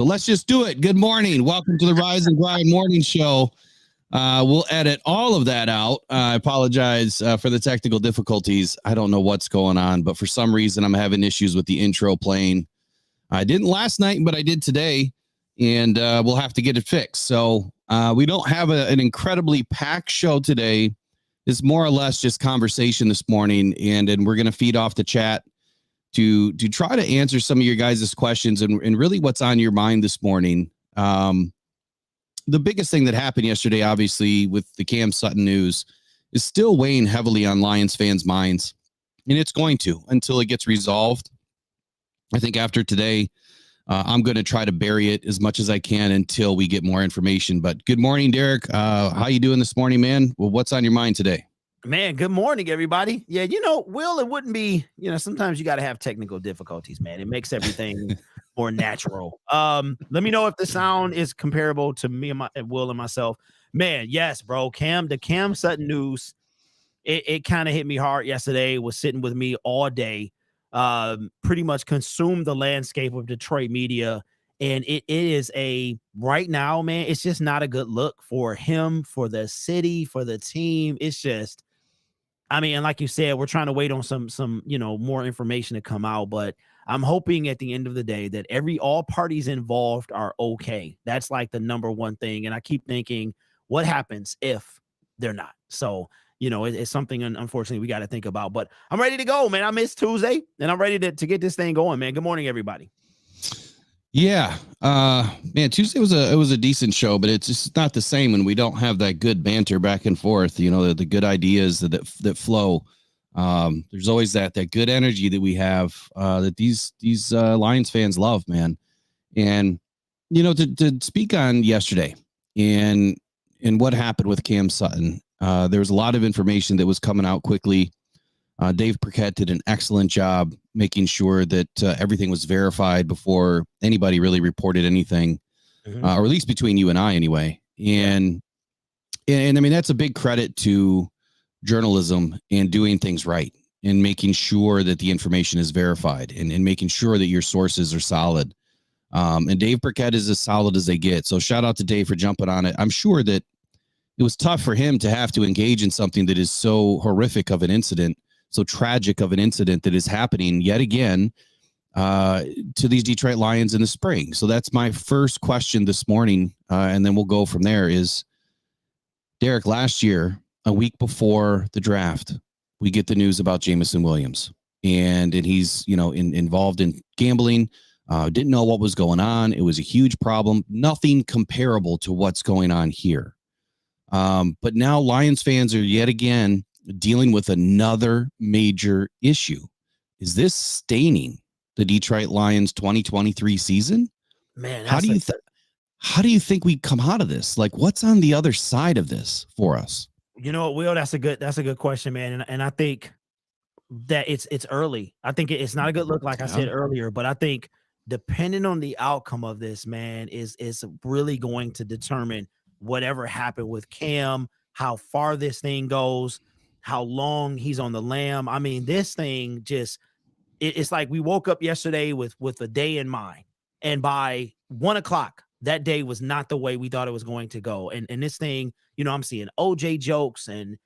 But let's just do it. Good morning. Welcome to the Rise and Grind Morning Show. We'll edit all of that out. I apologize for the technical difficulties. I don't know what's going on, but for some reason, I'm having issues with the intro playing. I didn't last night, but I did today, and we'll have to get it fixed. So we don't have an incredibly packed show today. It's more or less just conversation this morning, and we're going to feed off the chat to try to answer some of your guys' questions and really what's on your mind this morning. The biggest thing that happened yesterday, obviously, with the Cam Sutton news is still weighing heavily on Lions fans' minds, and it's going to until it gets resolved. I think after today, I'm going to try to bury it as much as I can until we get more information. But good morning, Derek. How you doing this morning, man? Well, what's on your mind today? Man, good morning, everybody. Yeah, Will, it wouldn't be, sometimes you got to have technical difficulties, man. It makes everything more natural. Let me know if the sound is comparable to me and Will and myself. Man, yes, bro. The Cam Sutton news, it kind of hit me hard yesterday. It was sitting with me all day. Pretty much consumed the landscape of Detroit media. And it is right now, man, it's just not a good look for him, for the city, for the team. It's just, and like you said, we're trying to wait on some more information to come out, but I'm hoping at the end of the day that all parties involved are okay. That's like the number one thing. And I keep thinking, what happens if they're not? So, it's something, unfortunately, we got to think about, but I'm ready to go, man. I missed Tuesday and I'm ready to get this thing going, man. Good morning, everybody. Yeah, man, Tuesday was a decent show, but it's just not the same when we don't have that good banter back and forth. The good ideas that flow. There's always that good energy that we have that these Lions fans love, man. And to speak on yesterday and what happened with Cam Sutton, there was a lot of information that was coming out quickly. Dave Birkett did an excellent job making sure that everything was verified before anybody really reported anything, or at least between you and I anyway. And I mean, that's a big credit to journalism and doing things right and making sure that the information is verified and making sure that your sources are solid. And Dave Birkett is as solid as they get. So shout out to Dave for jumping on it. I'm sure that it was tough for him to have to engage in something that is so horrific of an incident, so tragic of an incident that is happening yet again to these Detroit Lions in the spring. So that's my first question this morning, and then we'll go from there. Is Derek, last year, a week before the draft, we get the news about Jameson Williams, and he's involved in gambling. Didn't know what was going on. It was a huge problem. Nothing comparable to what's going on here. But now Lions fans are yet again dealing with another major issue. Is this staining the Detroit Lions 2023 season? Man, how do you think we come out of this? Like, what's on the other side of this for us? You know what, Will, that's a good question, man. And I think that it's early. I think it's not a good look, like I said earlier, but I think depending on the outcome of this, man, is really going to determine whatever happened with Cam, how far this thing goes, how long he's on the lam. I mean, this thing it's like we woke up yesterday with a day in mind. And by 1:00, that day was not the way we thought it was going to go. And this thing, I'm seeing OJ jokes and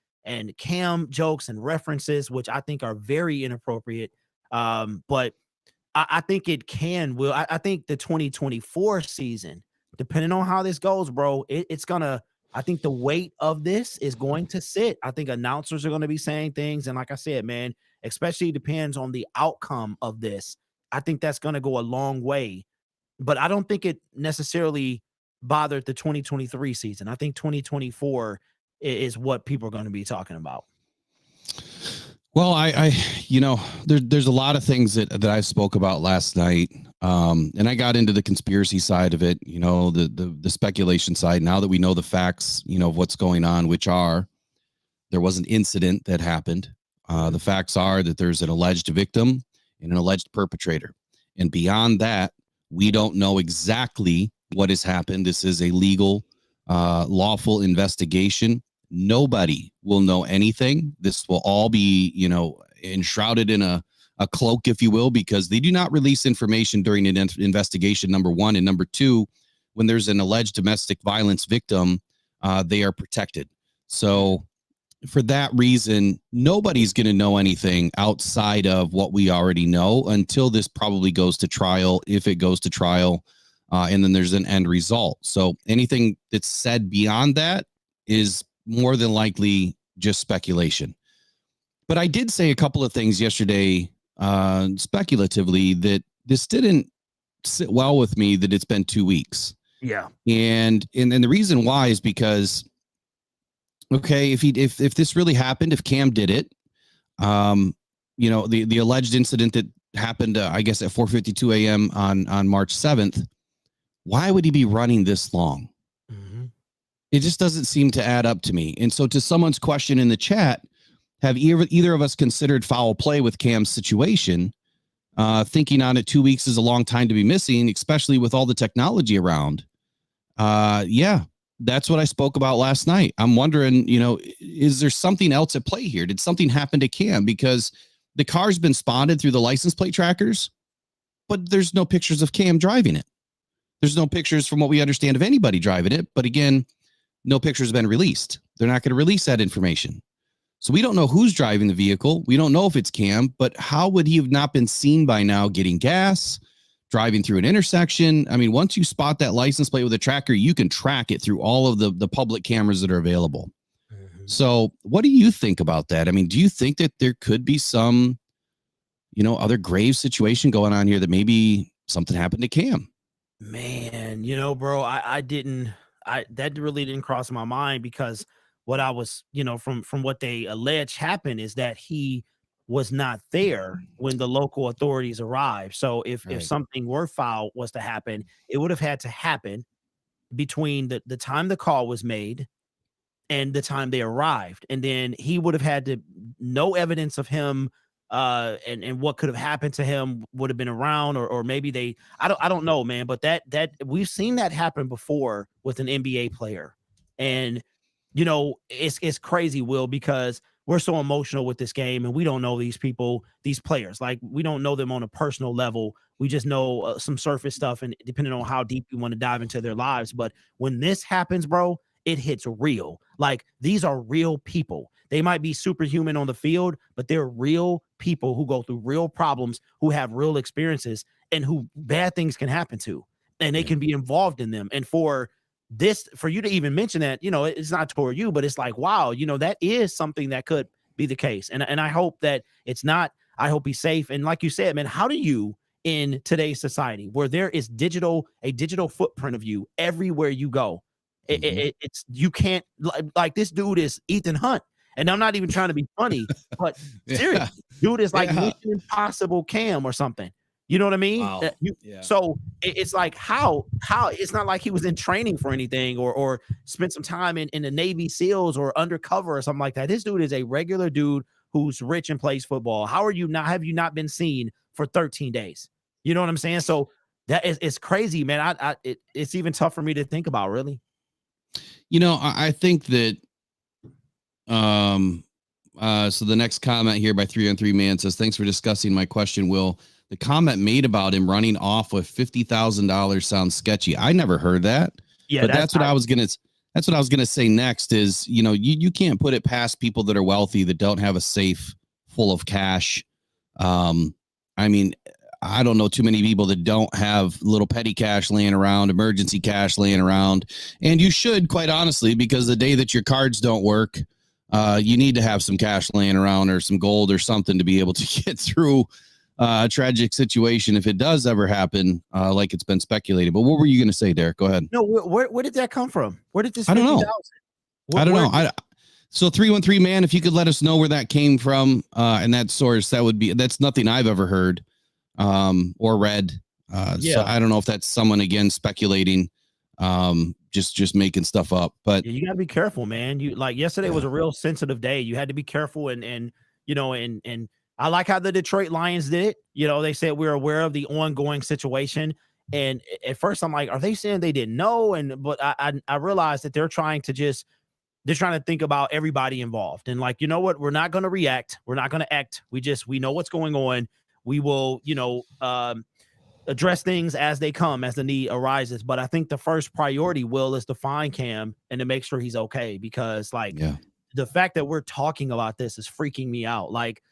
Cam jokes and references, which I think are very inappropriate. But I think it will. I think the 2024 season, depending on how this goes, bro, I think the weight of this is going to sit. I think announcers are going to be saying things. And like I said, man, especially depends on the outcome of this. I think that's going to go a long way. But I don't think it necessarily bothered the 2023 season. I think 2024 is what people are going to be talking about. Well, there's a lot of things that I spoke about last night. And I got into the conspiracy side of it, the speculation side. Now that we know the facts, of what's going on, which are there was an incident that happened. The facts are that there's an alleged victim and an alleged perpetrator. And beyond that, we don't know exactly what has happened. This is a legal, lawful investigation. Nobody will know anything. This will all be, enshrouded in a a cloak, if you will, because they do not release information during an investigation, number one. And number two, when there's an alleged domestic violence victim, they are protected. So for that reason, nobody's going to know anything outside of what we already know until this probably goes to trial, if it goes to trial, and then there's an end result. So anything that's said beyond that is more than likely just speculation. But I did say a couple of things yesterday, speculatively, that this didn't sit well with me, that it's been 2 weeks. Yeah. And the reason why is because, okay, if this really happened, if Cam did it, the alleged incident that happened, I guess at 4:52 a.m. on March 7th, why would he be running this long? Mm-hmm. It just doesn't seem to add up to me. And so, to someone's question in the chat, have either of us considered foul play with Cam's situation? Thinking on it, 2 weeks is a long time to be missing, especially with all the technology around. Yeah, that's what I spoke about last night. I'm wondering, is there something else at play here? Did something happen to Cam? Because the car's been spotted through the license plate trackers, but there's no pictures of Cam driving it. There's no pictures, from what we understand, of anybody driving it. But again, no pictures have been released. They're not going to release that information. So we don't know who's driving the vehicle. We don't know if it's Cam, but how would he have not been seen by now getting gas, driving through an intersection? I mean, once you spot that license plate with a tracker, you can track it through all of the public cameras that are available. Mm-hmm. So what do you think about that? I mean, do you think that there could be some, other grave situation going on here, that maybe something happened to Cam? Man, bro, that really didn't cross my mind, because what I was, from what they allege happened is that he was not there when the local authorities arrived. So if something were foul was to happen, it would have had to happen between the time the call was made and the time they arrived. And then he would have had to, no evidence of him and what could have happened to him would have been around, or maybe I don't know, man, but that we've seen that happen before with an NBA player. And it's crazy, Will, because we're so emotional with this game, and we don't know these people, these players. Like, we don't know them on a personal level. We just know some surface stuff, and depending on how deep you want to dive into their lives. But when this happens, bro, it hits real. Like, these are real people. They might be superhuman on the field, but they're real people who go through real problems, who have real experiences, and who bad things can happen to, and they can be involved in them. And for you to even mention that, it's not toward you, but it's like, wow, that is something that could be the case. And I hope that it's not. I hope he's safe. And like you said, man, how do you, in today's society where there is a digital footprint of you everywhere you go, it's you can't, like this dude is Ethan Hunt. And I'm not even trying to be funny, but seriously, dude is like Mission Impossible Cam or something. You know what I mean? Wow. So it's like, how it's not like he was in training for anything, or spent some time in the Navy SEALs or undercover or something like that. This dude is a regular dude who's rich and plays football. Have you not been seen for 13 days? You know what I'm saying? So that is, it's crazy, man. It's even tough for me to think about, really. I think that so the next comment here by 3-on-3 Man says, thanks for discussing my question, Will. The comment made about him running off with $50,000 sounds sketchy. I never heard that. Yeah, but that's what I was gonna say next is, you can't put it past people that are wealthy, that don't have a safe full of cash. I mean, I don't know too many people that don't have little petty cash laying around, emergency cash laying around. And you should, quite honestly, because the day that your cards don't work, you need to have some cash laying around, or some gold or something, to be able to get through a tragic situation if it does ever happen, like it's been speculated. But what were you going to say, Derek? Go ahead. No, where did that come from? Where did this? I don't know. I don't know. So 3-1-3 Man, if you could let us know where that came from, and that source, that's nothing I've ever heard or read. So I don't know if that's someone, again, speculating, just making stuff up. But you gotta be careful, man. Yesterday was a real sensitive day. You had to be careful, and I like how the Detroit Lions did it. They said we're aware of the ongoing situation. And at first I'm like, are they saying they didn't know? But I realized that they're trying to think about everybody involved. And like, you know what? We're not going to react. We're not going to act. We know what's going on. We will, address things as they come, as the need arises. But I think the first priority, Will, is to find Cam and to make sure he's okay, because like the fact that we're talking about this is freaking me out. Like,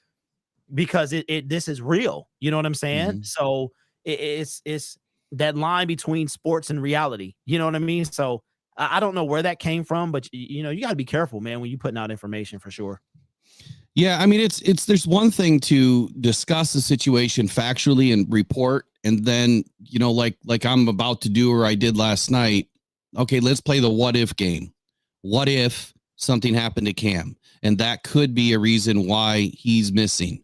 because this is real. You know what I'm saying? Mm-hmm. So it's that line between sports and reality. You know what I mean? So I don't know where that came from, but you got to be careful, man, when you're putting out information for sure. Yeah, I mean, it's there's one thing to discuss the situation factually and report, and then like I'm about to do or I did last night. Okay, let's play the what if game. What if something happened to Cam, and that could be a reason why he's missing?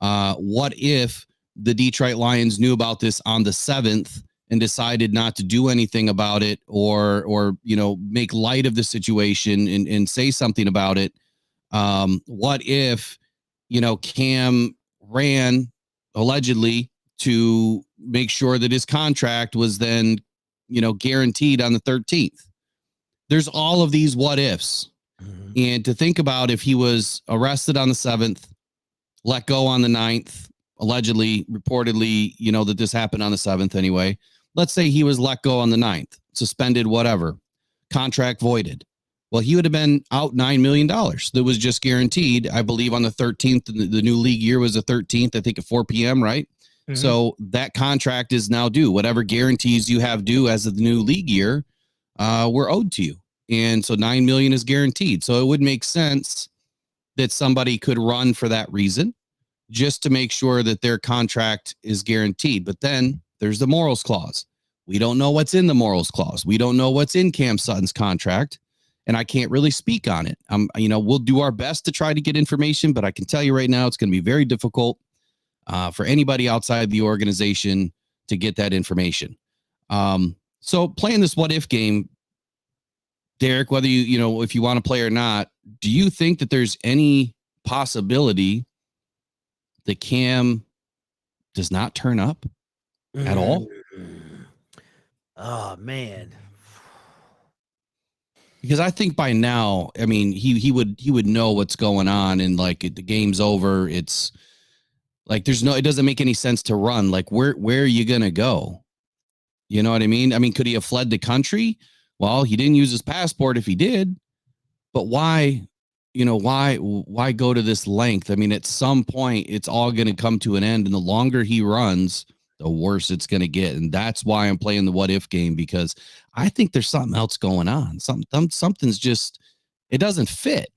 What if the Detroit Lions knew about this on the 7th and decided not to do anything about it, or make light of the situation and say something about it? What if, Cam ran allegedly to make sure that his contract was then, guaranteed on the 13th? There's all of these what ifs. Mm-hmm. And to think about, if he was arrested on the 7th, let go on the 9th, allegedly, reportedly, that this happened on the 7th anyway. Let's say he was let go on the 9th, suspended, whatever, contract voided. Well, he would have been out $9 million. That was just guaranteed, I believe, on the 13th. The new league year was the 13th, I think, at 4 p.m., right? Mm-hmm. So that contract is now due. Whatever guarantees you have due as of the new league year were owed to you. And so $9 million is guaranteed. So it would make sense that somebody could run for that reason, just to make sure that their contract is guaranteed. But then there's the morals clause. We don't know what's in the morals clause. We don't know what's in Cam Sutton's contract. And I can't really speak on it. We'll do our best to try to get information, but I can tell you right now, it's going to be very difficult for anybody outside the organization to get that information. So playing this what if game, Derek, whether if you want to play or not, do you think that there's any possibility that Cam does not turn up at all? Oh, man. Because I think by now, I mean, he would know what's going on, and like the game's over. It's like it doesn't make any sense to run. Like where are you gonna go? You know what I mean? I mean, could he have fled the country? Well, he didn't use his passport if he did, but why? Why go to this length? I mean, at some point, it's all going to come to an end, and the longer he runs, the worse it's going to get. And that's why I'm playing the what if game, because I think there's something else going on. Something's just, it doesn't fit.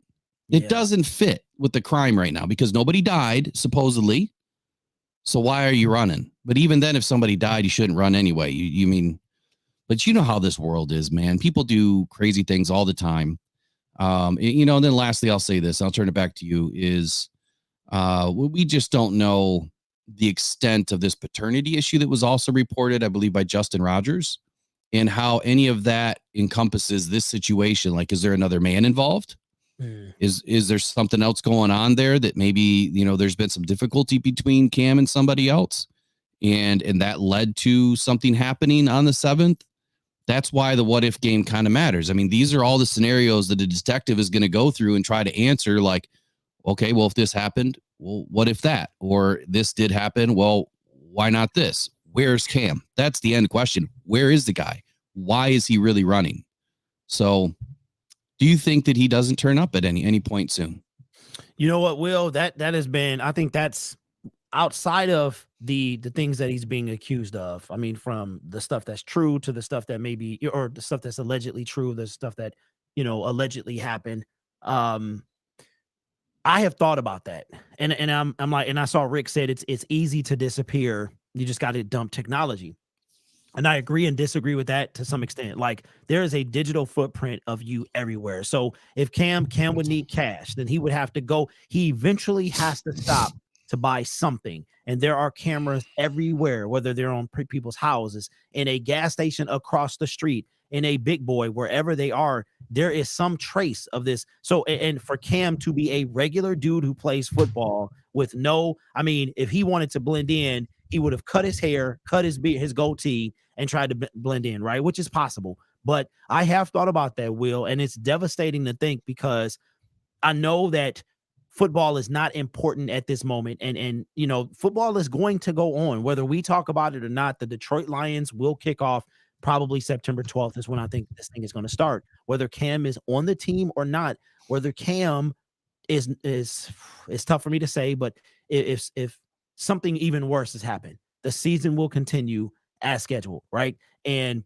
It doesn't fit with the crime right now, because nobody died, supposedly. So why are you running? But even then, if somebody died, you shouldn't run anyway. You mean, but you know how this world is, man. People do crazy things all the time. And then lastly, I'll say this, I'll turn it back to you, is we just don't know the extent of this paternity issue that was also reported, I believe, by Justin Rogers, and how any of that encompasses this situation. Like, is there another man involved? Is there something else going on there that maybe, there's been some difficulty between Cam and somebody else, and that led to something happening on the 7th? That's why the what if game kind of matters. I mean, these are all the scenarios that a detective is going to go through and try to answer, like, okay, well, if this happened, well, what if that? Or this did happen, well, why not this? Where's Cam? That's the end question. Where is the guy? Why is he really running? So do you think that he doesn't turn up at any point soon? You know what, Will? That has been, I think that's outside of the things that he's being accused of. I mean, from the stuff that's true to the stuff that maybe, or the stuff that's allegedly true, the stuff that, allegedly happened. I have thought about that. And I'm like, and I saw Rick said it's easy to disappear. You just got to dump technology. And I agree and disagree with that to some extent. Like, there is a digital footprint of you everywhere. So if Cam would need cash, then he would have to go. He eventually has to stop to buy something. And there are cameras everywhere, whether they're on people's houses, in a gas station across the street, in a Big Boy, wherever they are, there is some trace of this. So, and for Cam to be a regular dude who plays football with if he wanted to blend in, he would have cut his hair, cut his beard, his goatee, and tried to blend in, right? Which is possible. But I have thought about that, Will, and it's devastating to think, because I know that football is not important at this moment. And you know, football is going to go on, whether we talk about it or not. The Detroit Lions will kick off probably September 12th is when I think this thing is going to start. Whether Cam is on the team or not, whether Cam is it's tough for me to say, but if something even worse has happened, the season will continue as scheduled, right? And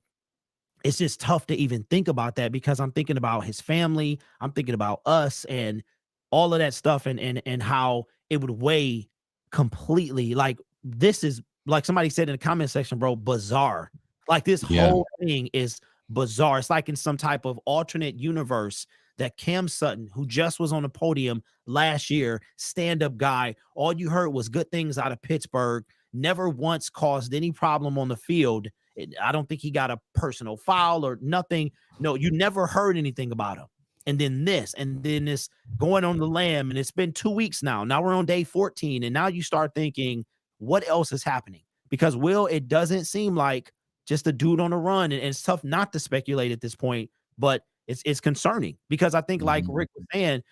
it's just tough to even think about that because I'm thinking about his family, I'm thinking about us and all of that stuff and how it would weigh completely. Like this is like somebody said in the comment section, bro, bizarre. Like this whole thing is bizarre. It's like in some type of alternate universe that Cam Sutton, who just was on the podium last year, stand-up guy, all you heard was good things out of Pittsburgh, never once caused any problem on the field. I don't think he got a personal foul or nothing. No, you never heard anything about him. And then this going on the lam, and it's been 2 weeks now. Now we're on day 14, and now you start thinking, what else is happening? Because Will, it doesn't seem like just a dude on the run, and it's tough not to speculate at this point, but it's concerning because I think, like Rick was saying,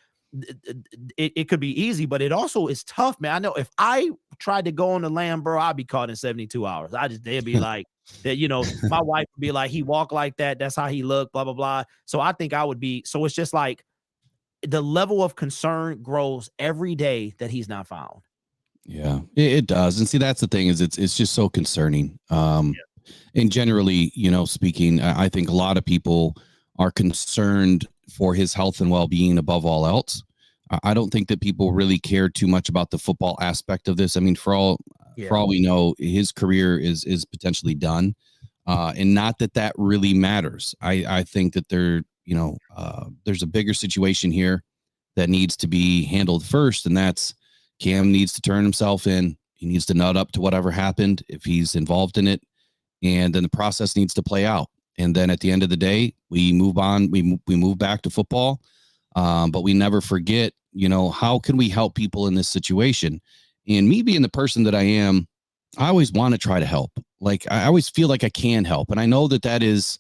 it could be easy, but it also is tough, man. I know if I tried to go on the lam, bro, I'd be caught in 72 hours. They'd be like that, you know, my wife would be like, he walked like that. That's how he looked, blah, blah, blah. So I think I would be. So it's just like the level of concern grows every day that he's not found. Yeah, it does. And see, that's the thing is it's just so concerning. And generally, you know, speaking, I think a lot of people are concerned for his health and well-being above all else. I don't think that people really care too much about the football aspect of this. I mean, for all we know, his career is potentially done. And not that really matters. I think that there's a bigger situation here that needs to be handled first. And that's Cam needs to turn himself in. He needs to nut up to whatever happened if he's involved in it. And then the process needs to play out. And then at the end of the day, we move on. We move back to football. But we never forget, you know, how can we help people in this situation? And me being the person that I am, I always want to try to help. Like I always feel like I can help. And I know that is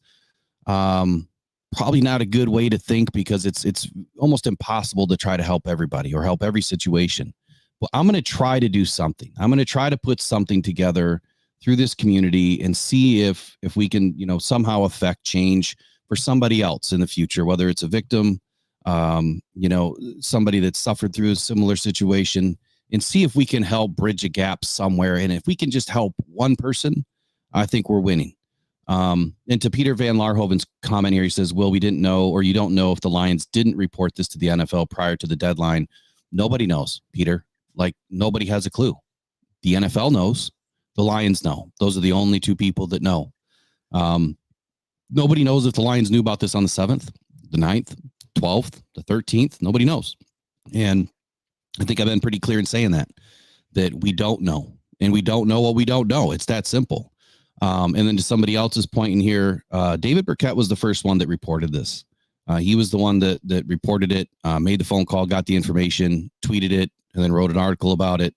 probably not a good way to think because it's almost impossible to try to help everybody or help every situation. But I'm going to try to do something. I'm going to try to put something together through this community and see if we can, you know, somehow affect change for somebody else in the future, whether it's a victim, you know, somebody that suffered through a similar situation, and see if we can help bridge a gap somewhere. And if we can just help one person, I think we're winning. And to Peter Van Larhoven's comment here, he says, Will, we didn't know, or you don't know if the Lions didn't report this to the NFL prior to the deadline. Nobody knows, Peter. Like nobody has a clue. The NFL knows. The Lions know. Those are the only two people that know. Nobody knows if the Lions knew about this on the 7th, the 9th, 12th, the 13th. Nobody knows. And I think I've been pretty clear in saying that we don't know. And we don't know what we don't know. It's that simple. And then to somebody else's point in here, David Burkett was the first one that reported this. He was the one that reported it, made the phone call, got the information, tweeted it, and then wrote an article about it.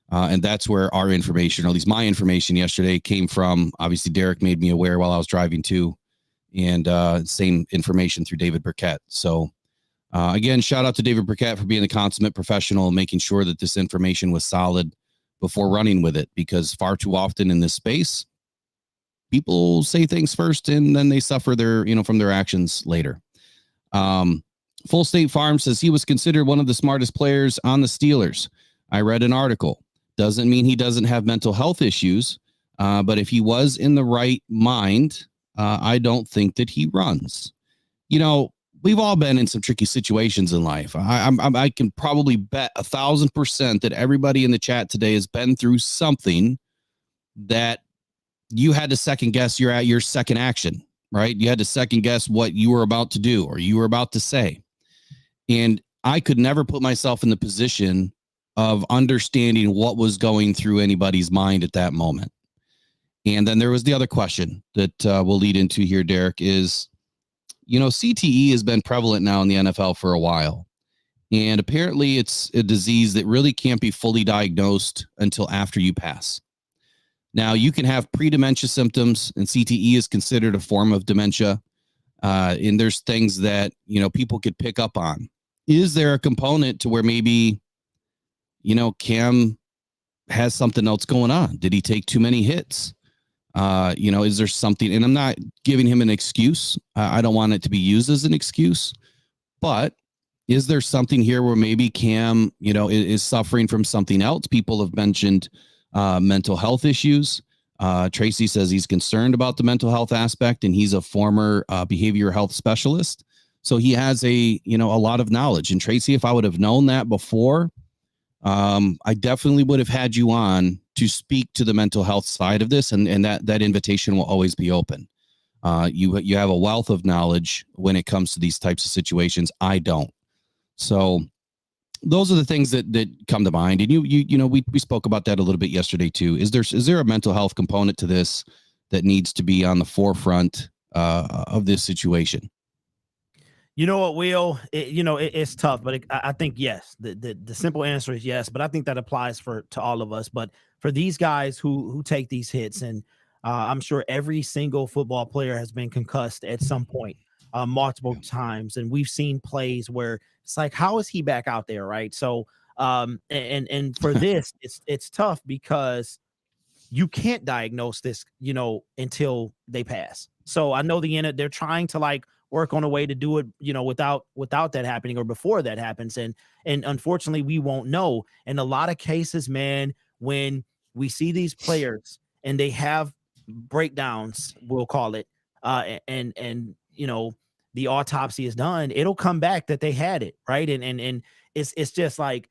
And that's where our information, or at least my information yesterday, came from. Obviously, Derek made me aware while I was driving too. And same information through David Burkett. So again, shout out to David Burkett for being the consummate professional and making sure that this information was solid before running with it, because far too often in this space, people say things first and then they suffer from their actions later. Full State Farm says he was considered one of the smartest players on the Steelers. I read an article. Doesn't mean he doesn't have mental health issues, but if he was in the right mind, I don't think that he runs. You know, we've all been in some tricky situations in life. I can probably bet 1,000% that everybody in the chat today has been through something that you had to second guess your second action, right? You had to second guess what you were about to do or you were about to say. And I could never put myself in the position of understanding what was going through anybody's mind at that moment. And then there was the other question that we'll lead into here, Derek, is, you know, CTE has been prevalent now in the NFL for a while. And apparently it's a disease that really can't be fully diagnosed until after you pass. Now, you can have pre-dementia symptoms, and CTE is considered a form of dementia. And there's things that, you know, people could pick up on. Is there a component to where maybe Cam has something else going on. Did he take too many hits? Is there something? And I'm not giving him an excuse. I don't want it to be used as an excuse. But is there something here where maybe Cam, is suffering from something else? People have mentioned mental health issues. Tracy says he's concerned about the mental health aspect, and he's a former behavioral health specialist. So he has a lot of knowledge. And Tracy, if I would have known that before, I definitely would have had you on to speak to the mental health side of this, and that invitation will always be open. You have a wealth of knowledge when it comes to these types of situations. I don't. So those are the things that come to mind. And we spoke about that a little bit yesterday too. Is there a mental health component to this that needs to be on the forefront of this situation? You know what, Will? It's tough, but I think yes. The simple answer is yes, but I think that applies to all of us. But for these guys who take these hits, and I'm sure every single football player has been concussed at some point, multiple times, and we've seen plays where it's like, how is he back out there, right? So, and for this, it's tough because you can't diagnose this, until they pass. So I know they're trying to work on a way to do it, without that happening or before that happens. And unfortunately we won't know. In a lot of cases, man, when we see these players and they have breakdowns, we'll call it, and the autopsy is done, it'll come back that they had it, right? And it's just like,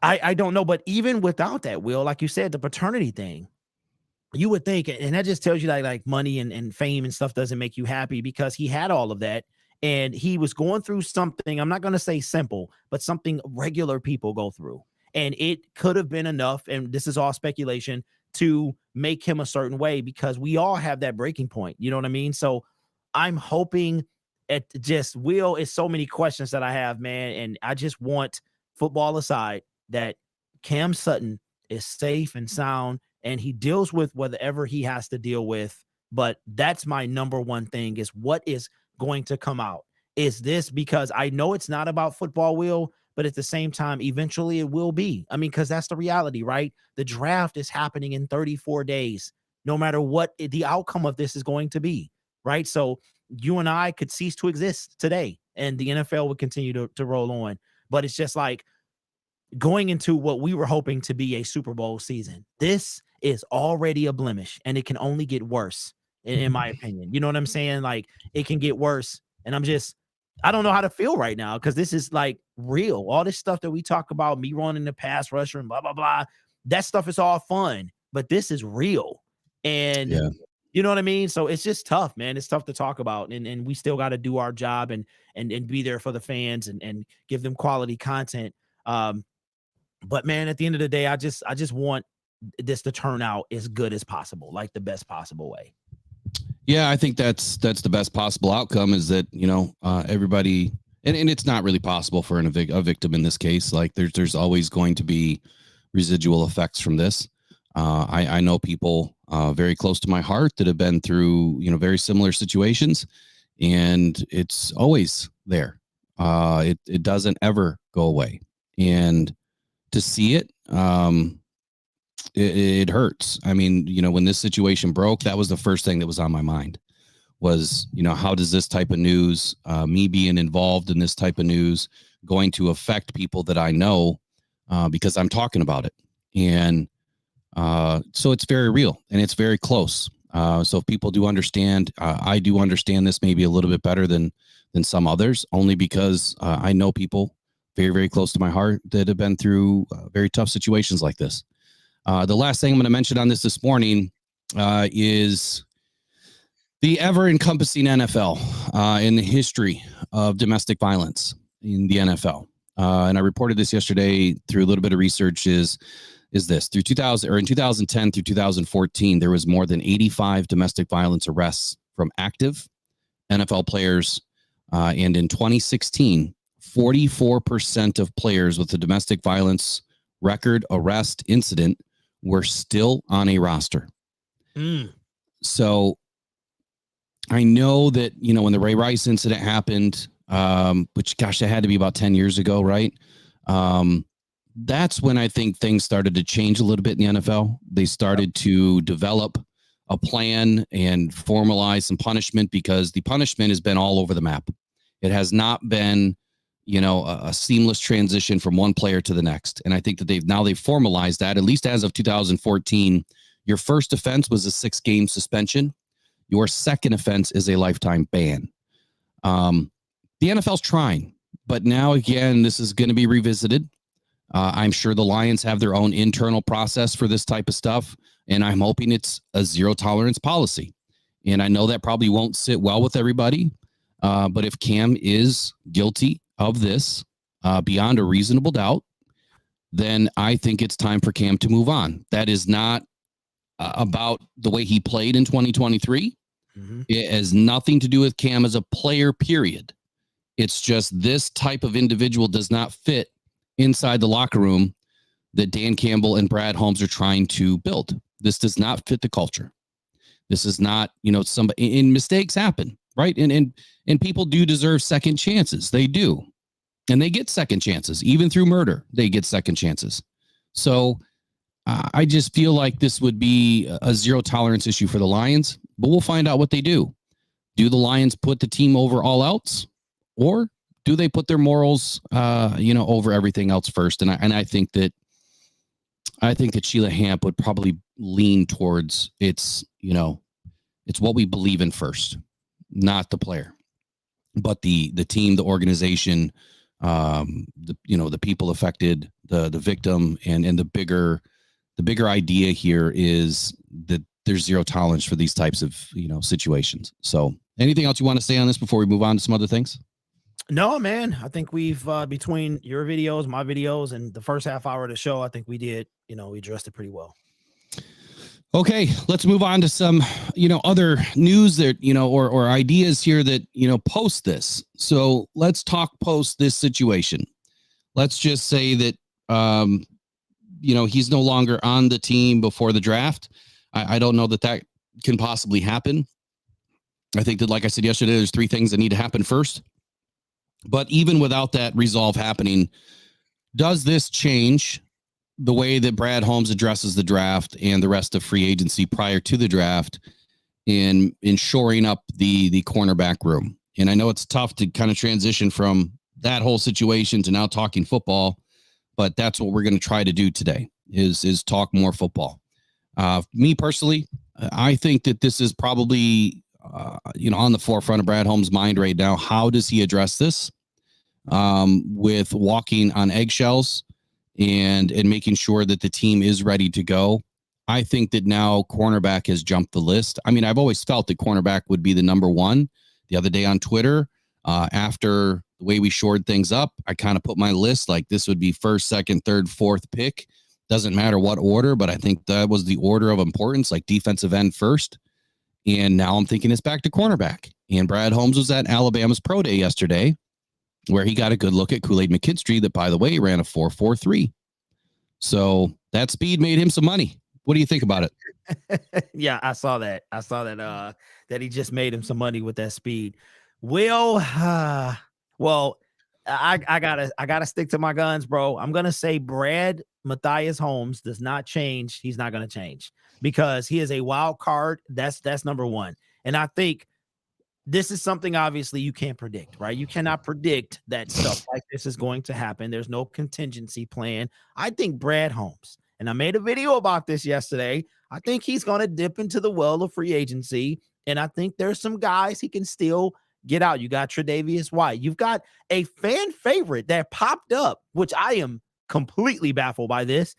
I don't know, but even without that, Will, like you said, the paternity thing, you would think, and that just tells you that like money and fame and stuff doesn't make you happy, because he had all of that and he was going through something, I'm not going to say simple, but something regular people go through. And it could have been enough, and this is all speculation, to make him a certain way, because we all have that breaking point. You know what I mean? So I'm hoping Will, it's so many questions that I have, man. And I just want, football aside, that Cam Sutton is safe and sound, and he deals with whatever he has to deal with. But that's my number one thing, is what is going to come out. Is this, because I know it's not about football, Will, but at the same time, eventually it will be. I mean, because that's the reality, right? The draft is happening in 34 days, no matter what the outcome of this is going to be, right? So you and I could cease to exist today, and the NFL would continue to roll on. But it's just like, going into what we were hoping to be a Super Bowl season, this is already a blemish, and it can only get worse, in my opinion. You know what I'm saying? Like, it can get worse. And I don't know how to feel right now, because this is like real. All this stuff that we talk about, me running the pass rusher and blah, blah, blah, that stuff is all fun, but this is real. And Yeah. you know what I mean? So it's just tough, man. It's tough to talk about. And we still got to do our job and be there for the fans and give them quality content. But man, at the end of the day, I just want this to turn out as good as possible, like the best possible way. Yeah, I think that's the best possible outcome, is that, everybody, and it's not really possible for a victim in this case. Like, there's always going to be residual effects from this. I know people very close to my heart that have been through, very similar situations, and it's always there. It doesn't ever go away. And to see it, it hurts. I mean, when this situation broke, that was the first thing that was on my mind, was, how does this type of news, me being involved in this type of news, going to affect people that I know, because I'm talking about it. And so it's very real, and it's very close. So if people do understand, I do understand this maybe a little bit better than some others, only because I know people very, very close to my heart that have been through very tough situations like this. The last thing I'm going to mention on this morning is the ever-encompassing NFL in the history of domestic violence in the NFL. And I reported this yesterday through a little bit of research. Is this through 2000, or in 2010 through 2014, there was more than 85 domestic violence arrests from active NFL players, and in 2016. 44% of players with a domestic violence record, arrest, incident were still on a roster. So I know that, when the Ray Rice incident happened, which, gosh, that had to be about 10 years ago, right? that's when I think things started to change a little bit in the NFL. They started to develop a plan and formalize some punishment, because the punishment has been all over the map. It has not been, a seamless transition from one player to the next. And I think that they've formalized that, at least as of 2014. Your first offense was a 6-game suspension. Your second offense is a lifetime ban. The NFL's trying, but now again, this is going to be revisited. I'm sure the Lions have their own internal process for this type of stuff, and I'm hoping it's a zero tolerance policy. And I know that probably won't sit well with everybody, but if Cam is guilty of this beyond a reasonable doubt, then I think it's time for Cam to move on. That is not about the way he played in 2023. Mm-hmm. It has nothing to do with Cam as a player, period. It's just this type of individual does not fit inside the locker room that Dan Campbell and Brad Holmes are trying to build. This does not fit the culture. This is not, somebody, and mistakes happen, right? And people do deserve second chances. They do. And they get second chances, even through murder, they get second chances. So I just feel like this would be a zero tolerance issue for the Lions, but we'll find out what they do. Do the Lions put the team over all else, or do they put their morals, over everything else first? And I think that Sheila Hamp would probably lean towards it's what we believe in first, not the player, but the team, the organization, the people affected, the victim, and the bigger idea here is that there's zero tolerance for these types of situations. So, anything else you want to say on this before we move on to some other things? No, man. I think we've between your videos, my videos, and the first half hour of the show, I think we did. We addressed it pretty well. Okay, let's move on to some, other news that, or ideas here that, post this. So let's talk post this situation. Let's just say that, he's no longer on the team before the draft. I don't know that can possibly happen. I think that, like I said yesterday, there's 3 things that need to happen first. But even without that resolve happening, does this change the way that Brad Holmes addresses the draft and the rest of free agency prior to the draft in shoring up the cornerback room? And I know it's tough to kind of transition from that whole situation to now talking football, but that's what we're going to try to do today is talk more football. Me personally, I think that this is probably, on the forefront of Brad Holmes' mind right now. How does he address this with walking on eggshells and making sure that the team is ready to go? I think that now cornerback has jumped the list. I mean, I've always felt that cornerback would be the number one. The other day on Twitter, after the way we shored things up, I kind of put my list like this would be first, second, third, fourth pick. Doesn't matter what order, but I think that was the order of importance, like defensive end first. And now I'm thinking it's back to cornerback. And Brad Holmes was at Alabama's Pro Day yesterday, where he got a good look at Kool-Aid McKinstry that, by the way, ran a 4.43. So that speed made him some money. What do you think about it? Yeah, I saw that. That he just made him some money with that speed. Well, I gotta stick to my guns, bro. I'm gonna say Brad Matthias Holmes does not change. He's not gonna change because he is a wild card. That's number one. And I think this is something obviously you can't predict, right? You cannot predict that stuff like this is going to happen. There's no contingency plan. I think Brad Holmes, and I made a video about this yesterday, I think he's going to dip into the well of free agency. And I think there's some guys he can still get out. You got Tre'Davious White. You've got a fan favorite that popped up, which I am completely baffled by this.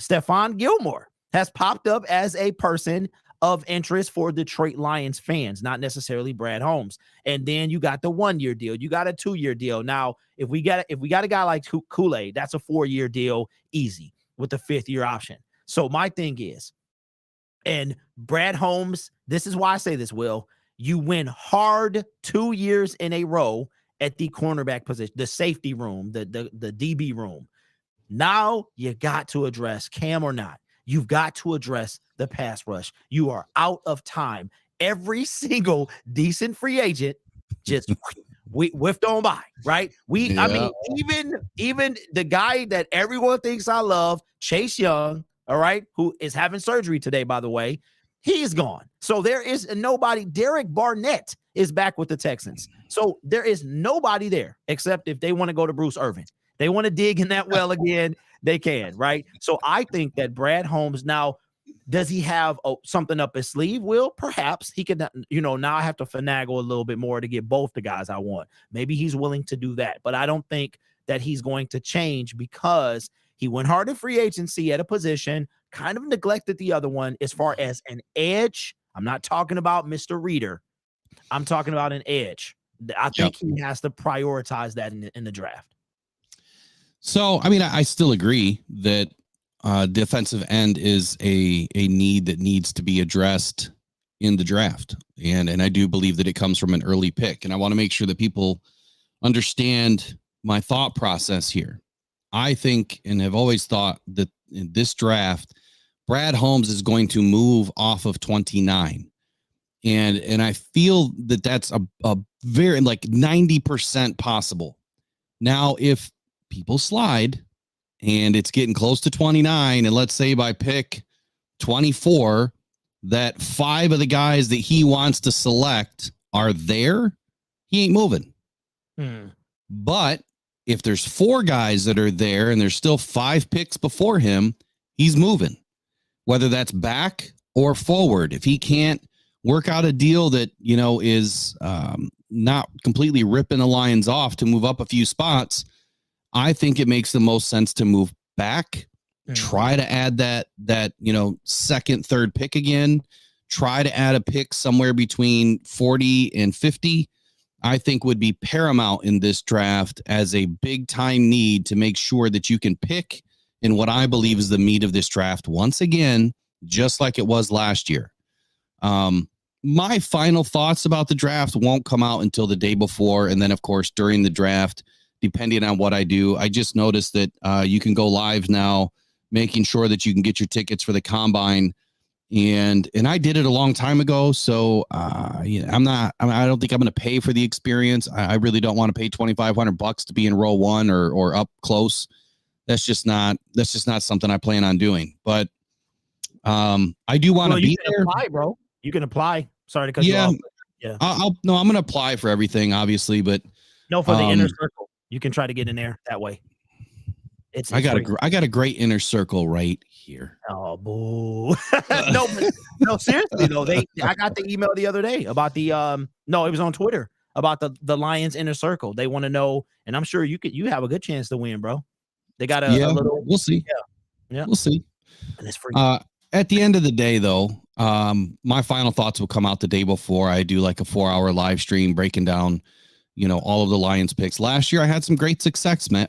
Stephon Gilmore has popped up as a person of interest for Detroit Lions fans, not necessarily Brad Holmes. And then you got the 1-year deal. You got a 2-year deal. Now, if we got a guy like Kool-Aid, that's a 4-year deal easy with the 5th-year option. So my thing is, and Brad Holmes, this is why I say this, Will, you win hard 2 years in a row at the cornerback position, the safety room, the DB room. Now you got to address Cam or not. You've got to address the pass rush. You are out of time. Every single decent free agent just we whiffed on by, right? I mean, even the guy that everyone thinks I love, Chase Young, all right, who is having surgery today, by the way, he's gone. So there is nobody. Derek Barnett is back with the Texans. So there is nobody there except if they want to go to Bruce Irvin. They want to dig in that well again, they can, right? So I think that Brad Holmes now, does he have something up his sleeve? Will perhaps he could, now I have to finagle a little bit more to get both the guys I want. Maybe he's willing to do that, but I don't think that he's going to change because he went hard in free agency at a position, kind of neglected the other one as far as an edge. I'm not talking about Mr. Reader. I'm talking about an edge. I think he has to prioritize that in the draft. So, I mean, I still agree that defensive end is a need that needs to be addressed in the draft. And I do believe that it comes from an early pick. And I want to make sure that people understand my thought process here. I think and have always thought that in this draft, Brad Holmes is going to move off of 29. And I feel that that's a very like 90% possible. Now, if people slide and it's getting close to 29, and let's say by pick 24, that 5 of the guys that he wants to select are there, he ain't moving. But if there's 4 guys that are there and there's still 5 picks before him, he's moving, whether that's back or forward. If he can't work out a deal that, is not completely ripping the Lions off to move up a few spots, I think it makes the most sense to move back, try to add that, second, third pick again, try to add a pick somewhere between 40 and 50. I think would be paramount in this draft as a big time need to make sure that you can pick in what I believe is the meat of this draft once again, just like it was last year. My final thoughts about the draft won't come out until the day before. And then of course, during the draft, depending on what I do, I just noticed that you can go live now, making sure that you can get your tickets for the combine. And I did it a long time ago. So I don't think I'm going to pay for the experience. I really don't want to pay $2,500 to be in row 1 or up close. That's just not something I plan on doing. But I do want to be there. Apply, bro. You can apply. Sorry to cut you off. Yeah. I'm going to apply for everything, obviously, but no, for the inner circle, you can try to get in there that way. I got a great inner circle right here. Oh, boo. no, seriously though. I got the email the other day about the it was on Twitter about the Lions inner circle. They want to know, and I'm sure you have a good chance to win, bro. They got a little. We'll see. Yeah, we'll see. That's free. At the end of the day, though, my final thoughts will come out the day before. I do like a 4-hour live stream breaking down, all of the Lions picks. Last year, I had some great success with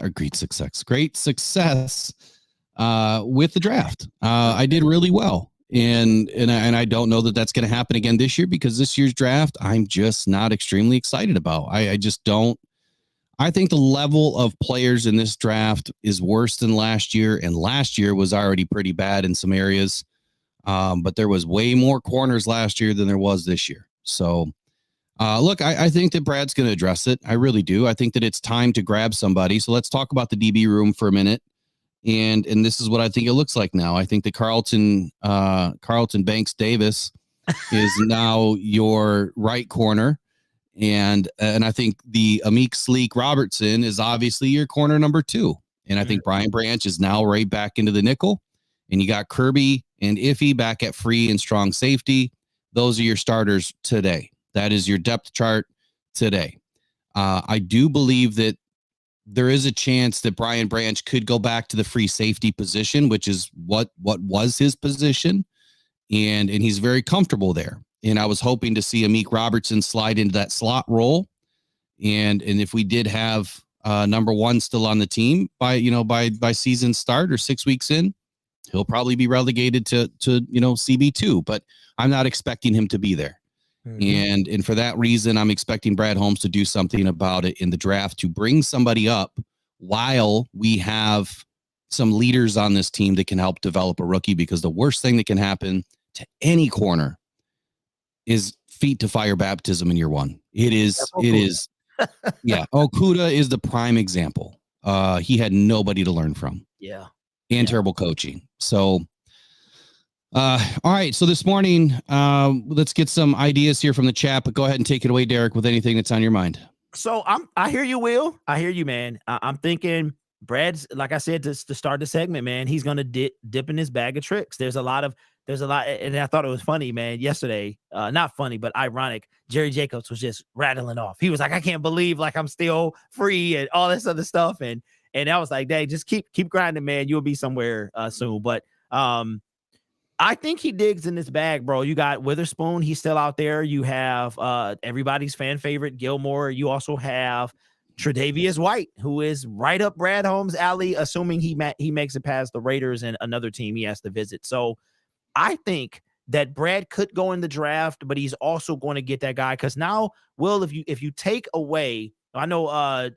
the draft. I did really well. And I don't know that that's going to happen again this year because this year's draft, I'm just not extremely excited about. I just don't. I think the level of players in this draft is worse than last year. And last year was already pretty bad in some areas. But there was way more corners last year than there was this year. So, look, I think that Brad's going to address it. I really do. I think that it's time to grab somebody. So let's talk about the DB room for a minute. And this is what I think it looks like now. I think that Carlton Banks Davis is now your right corner. And I think the Amik Sleek Robertson is obviously your corner number 2. And I think Brian Branch is now right back into the nickel. And you got Kirby and Iffy back at free and strong safety. Those are your starters today. That is your depth chart today. I do believe that there is a chance that Brian Branch could go back to the free safety position, which is what was his position. And he's very comfortable there. And I was hoping to see Amik Robertson slide into that slot role. And if we did have number 1 still on the team by season start or 6 weeks in, he'll probably be relegated to CB2, but I'm not expecting him to be there. Mm-hmm. And for that reason, I'm expecting Brad Holmes to do something about it in the draft to bring somebody up while we have some leaders on this team that can help develop a rookie, because the worst thing that can happen to any corner is feet to fire baptism in year 1. It is Yeah. Okuda is the prime example. He had nobody to learn from. Yeah. And terrible coaching. So, all right. So this morning, let's get some ideas here from the chat, but go ahead and take it away, Derek, with anything that's on your mind. So I hear you, Will. I hear you, man. I'm thinking Brad's, like I said, to start the segment, man, he's going to dip in his bag of tricks. There's a lot, and I thought it was funny, man, yesterday, not funny, but ironic. Jerry Jacobs was just rattling off. He was like, I can't believe like I'm still free and all this other stuff. And I was like, dang, just keep grinding, man. You'll be somewhere soon. But I think he digs in this bag, bro. You got Witherspoon. He's still out there. You have everybody's fan favorite, Gilmore. You also have Tre'Davious White, who is right up Brad Holmes' alley, assuming he makes it past the Raiders and another team he has to visit. So I think that Brad could go in the draft, but he's also going to get that guy. Because now, Will, if you take away, I know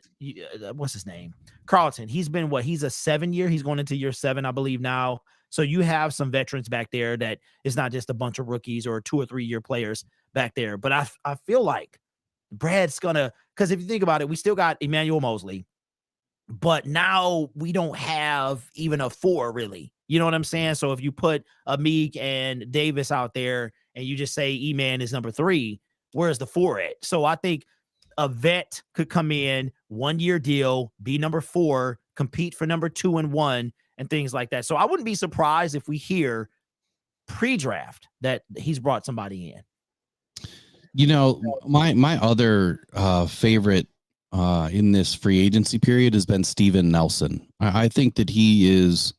what's his name? Carlton. He's been he's a 7-year. He's going into year 7, I believe now. So you have some veterans back there that is not just a bunch of rookies or 2 or 3 year players back there. But I feel like Brad's gonna, because if you think about it, we still got Emmanuel Mosley, but now we don't have even a 4 really. You know what I'm saying? So if you put Amik and Davis out there and you just say E-Man is number 3, where's the 4 at? So I think a vet could come in, 1-year deal, be number 4, compete for number 2 and 1. And things like that. So I wouldn't be surprised if we hear pre-draft that he's brought somebody in. You know, my other favorite in this free agency period has been Steven Nelson. I think that he is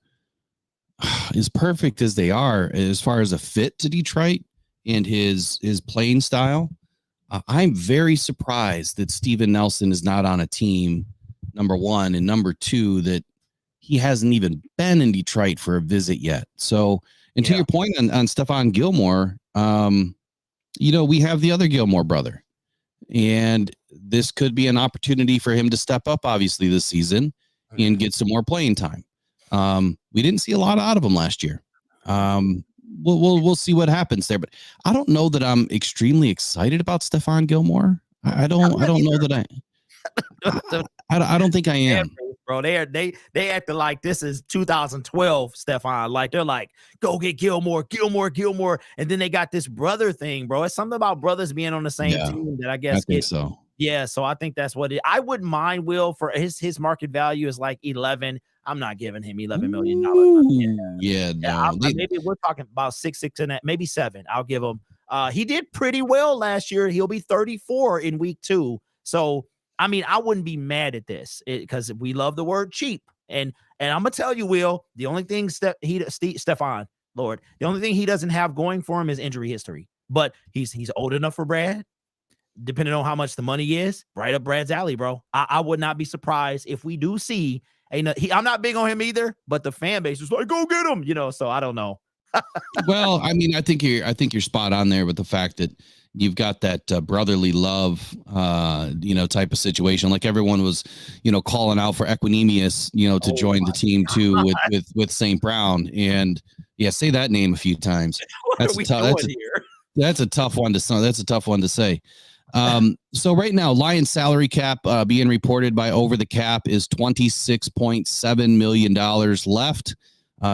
as perfect as they are as far as a fit to Detroit and his playing style. I'm very surprised that Steven Nelson is not on a team, number one, and number two, that he hasn't even been in Detroit for a visit yet. So, and to your point on Stephon Gilmore, you know, we have the other Gilmore brother, and this could be an opportunity for him to step up, obviously, this season and get some more playing time. We didn't see a lot out of him last year. We'll see what happens there, but I don't know that I'm extremely excited about Stephon Gilmore. I don't know that I don't think I am. Bro, they acted like this is 2012, Stephon. Like they're like, go get Gilmore, and then they got this brother thing, bro. It's something about brothers being on the same team that I guess. I think so. Yeah, so I think that's what it. I wouldn't mind Will for his market value is like 11. I'm not giving him $11 million. Maybe we're talking about 6 and maybe 7. I'll give him. He did pretty well last year. He'll be 34 in week 2. So. I mean, I wouldn't be mad at this because we love the word cheap. And I'm gonna tell you, Will, the only thing Stephon, Lord, the only thing he doesn't have going for him is injury history. But he's old enough for Brad, depending on how much the money is, right up Brad's alley, bro. I would not be surprised if we do see I'm not big on him either, but the fan base is like, go get him, you know. So I don't know. Well, I mean, I think you're spot on there with the fact that you've got that brotherly love, type of situation. Like everyone was, calling out for Equanimeous, to join the team too with St. Brown. And say that name a few times. That's a tough one to say. That's a tough one to say. So right now, Lions salary cap being reported by Over the Cap is $26.7 million left.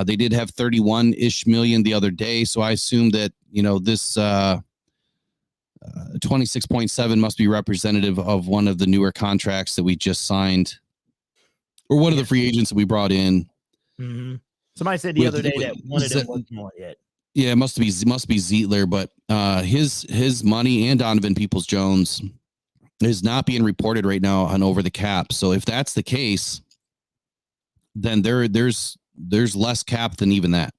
They did have 31-ish million the other day. So I assume that, this 26.7 must be representative of one of the newer contracts that we just signed or one of the free agents that we brought in. Mm-hmm. Somebody said the other day that one of them wasn't on yet. Yeah, it must be Zietler, but his money and Donovan Peoples-Jones is not being reported right now on Over the Cap. So if that's the case, then there's less cap than even that.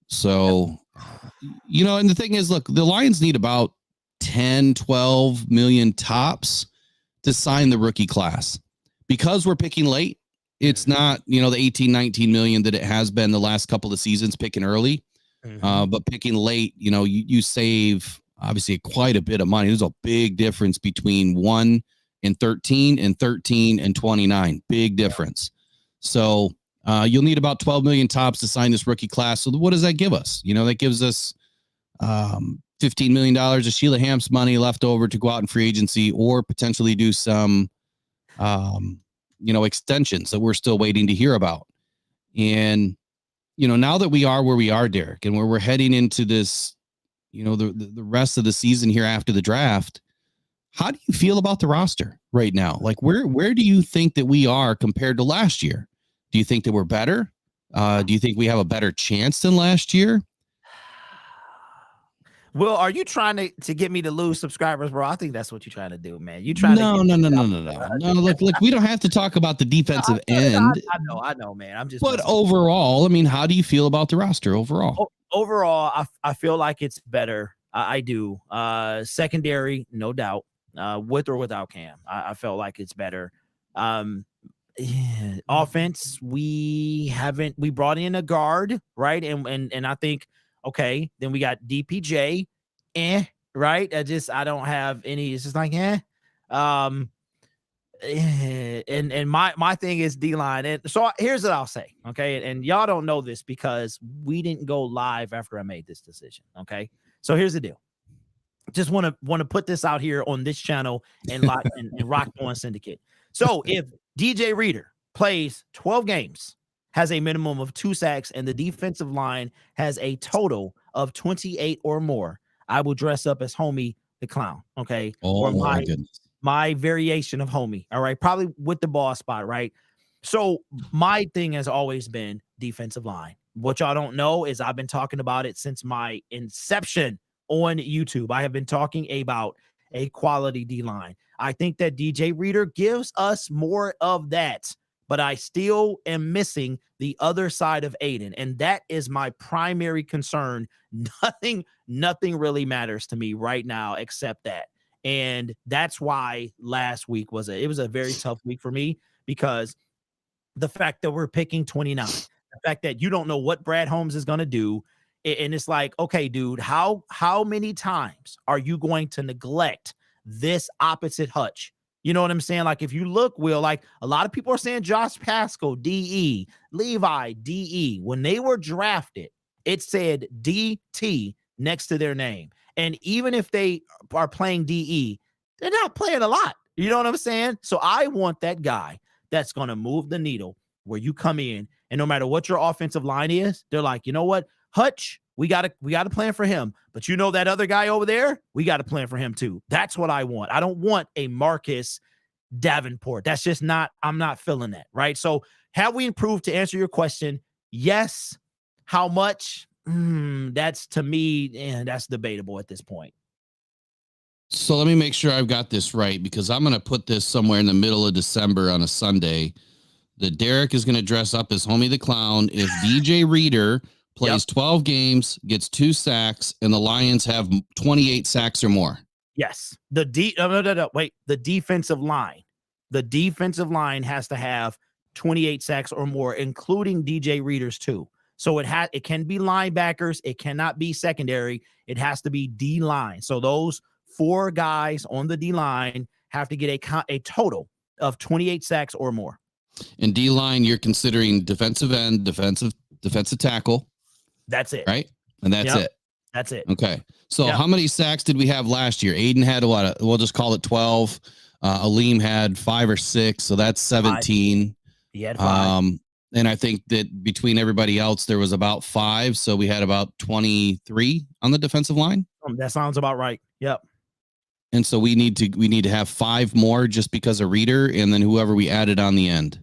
So, and the thing is, look, the Lions need about 10, 12 million tops to sign the rookie class. Because we're picking late, it's not, the 18, 19 million that it has been the last couple of seasons picking early. But picking late, you save obviously quite a bit of money. There's a big difference between 1 and 13 and 13 and 29. Big difference. So you'll need about 12 million tops to sign this rookie class. So what does that give us? That gives us $15 million of Sheila Hamp's money left over to go out in free agency or potentially do some, extensions that we're still waiting to hear about. And, now that we are where we are, Derek, and where we're heading into this, the rest of the season here after the draft, how do you feel about the roster right now? Like, where do you think that we are compared to last year? Do you think that we're better? Do you think we have a better chance than last year? Will, are you trying to get me to lose subscribers, bro? I think that's what you're trying to do, man. You trying no. Look, we don't have to talk about the defensive end. I know, man. I'm just. But overall, I mean, how do you feel about the roster overall? Overall, I feel like it's better. I do. Secondary, no doubt. With or without Cam, I felt like it's better. Offense, we brought in a guard, right? And I think. Okay, then we got DPJ, right? I don't have any. It's just like, And my thing is D-line. And so here's what I'll say, okay? And y'all don't know this because we didn't go live after I made this decision, okay? So here's the deal. Just want to put this out here on this channel and Rock One Syndicate. So if DJ Reader plays 12 games, has a minimum of 2 sacks, and the defensive line has a total of 28 or more, I will dress up as Homie the Clown, okay? Oh, my goodness. My variation of Homie, all right? Probably with the ball spot, right? So my thing has always been defensive line. What y'all don't know is I've been talking about it since my inception on YouTube. I have been talking about a quality D-line. I think that DJ Reader gives us more of that, but I still am missing the other side of Aiden. And that is my primary concern. Nothing really matters to me right now except that. And that's why last week was a very tough week for me, because the fact that we're picking 29, the fact that you don't know what Brad Holmes is going to do. And it's like, okay, dude, how many times are you going to neglect this opposite Hutch? You know what I'm saying? Like, if you look, Will, like a lot of people are saying Josh Pascal, DE, Levi, DE. When they were drafted, it said DT next to their name. And even if they are playing DE, they're not playing a lot. You know what I'm saying? So I want that guy that's going to move the needle, where you come in and no matter what your offensive line is, they're like, you know what, Hutch, we got to plan for him. But you know that other guy over there, we got to plan for him too. That's what I want. I don't want a Marcus Davenport. That's just not, I'm not feeling that, right? So have we improved, to answer your question? Yes. How much? That's, to me, and that's debatable at this point. So let me make sure I've got this right, because I'm going to put this somewhere in the middle of December on a Sunday. That Derek is going to dress up as Homie the Clown if DJ Reader plays 12 games, gets 2 sacks, and the Lions have 28 sacks or more. Yes. Wait. The defensive line. The defensive line has to have 28 sacks or more, including DJ Readers too. So it can be linebackers. It cannot be secondary. It has to be D line. So those 4 guys on the D line have to get a total of 28 sacks or more. In D line, you're considering defensive end, defensive tackle. That's it. Right? And that's it. That's it. Okay. So how many sacks did we have last year? Aiden had what? We'll just call it 12. Aleem had 5 or 6. So that's 17. He had 5. And I think that between everybody else, there was about 5. So we had about 23 on the defensive line. That sounds about right. Yep. And so we need to have 5 more just because of Reader, and then whoever we added on the end.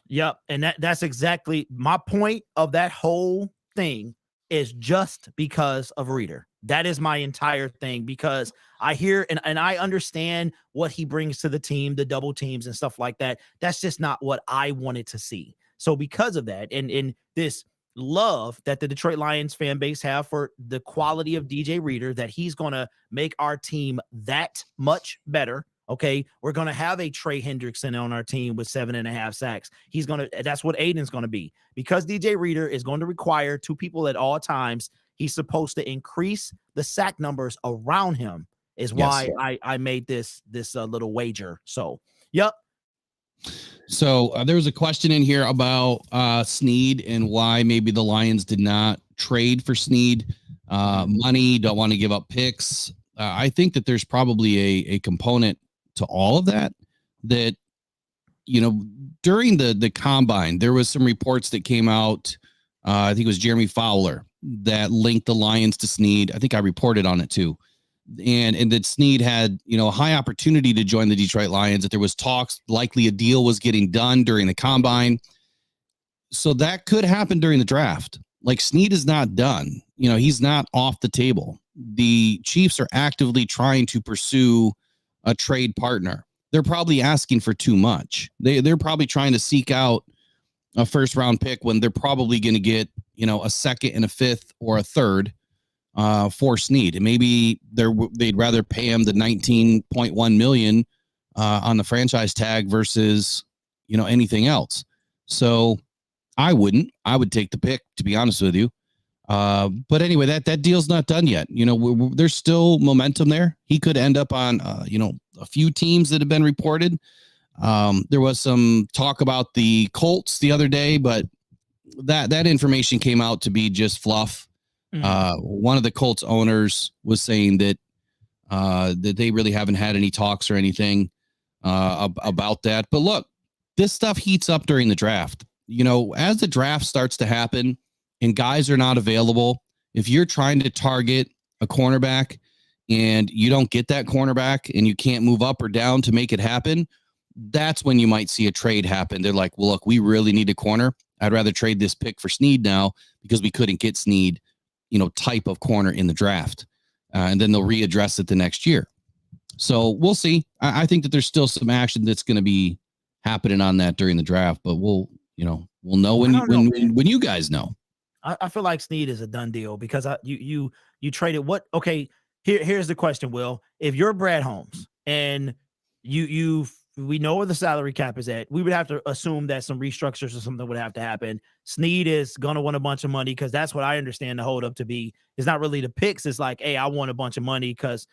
Yep. And that's exactly my point of that whole thing, is just because of Reader. That is my entire thing, because I hear and I understand what he brings to the team, the double teams and stuff like that. That's just not what I wanted to see. So because of that, and in this love that the Detroit Lions fan base have for the quality of DJ Reader, that he's going to make our team that much better. Okay, we're going to have a Trey Hendrickson on our team with 7.5 sacks. That's what Aiden's going to be, because DJ Reader is going to require 2 people at all times. He's supposed to increase the sack numbers around him, is why I made this little wager. So, yep. So there was a question in here about Sneed and why maybe the Lions did not trade for Sneed. money, don't want to give up picks. I think that there's probably a component to all of that, during the combine, there was some reports that came out. I think it was Jeremy Fowler that linked the Lions to Snead. I think I reported on it too. And that Snead had, a high opportunity to join the Detroit Lions, that there was talks, likely a deal was getting done during the combine. So that could happen during the draft. Like, Snead is not done. He's not off the table. The Chiefs are actively trying to pursue a trade partner. They're probably asking for too much. They're probably trying to seek out a first round pick when they're probably going to get, a second and a fifth or a third for Snead. And maybe they'd rather pay him the $19.1 million on the franchise tag versus, anything else. So I would take the pick, to be honest with you. But anyway, that deal's not done yet. There's still momentum there. He could end up on, a few teams that have been reported. There was some talk about the Colts the other day, but that information came out to be just fluff. One of the Colts owners was saying that they really haven't had any talks or anything about that. But look, this stuff heats up during the draft. As the draft starts to happen and guys are not available, if you're trying to target a cornerback and you don't get that cornerback and you can't move up or down to make it happen, that's when you might see a trade happen. They're like, well, look, we really need a corner. I'd rather trade this pick for Snead now because we couldn't get Snead, type of corner in the draft. And then they'll readdress it the next year. So we'll see. I think that there's still some action that's going to be happening on that during the draft, but we'll know when you guys know. I feel like Snead is a done deal because you traded what? Okay, here's the question, Will. If you're Brad Holmes and we know where the salary cap is at, we would have to assume that some restructures or something would have to happen. Snead is going to want a bunch of money because that's what I understand the hold up to be. It's not really the picks. It's like, hey, I want a bunch of money because,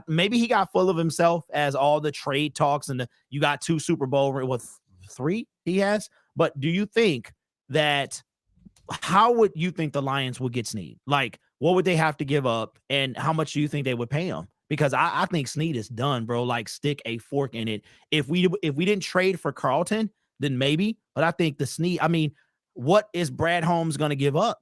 maybe he got full of himself as all the trade talks and you got 2 Super Bowl with 3 he has. But do you think that how would you think the Lions would get Snead? Like, what would they have to give up and how much do you think they would pay him? Because I think Snead is done, bro. Like, stick a fork in it. If we didn't trade for Carlton, then maybe. But I think the Snead, what is Brad Holmes going to give up?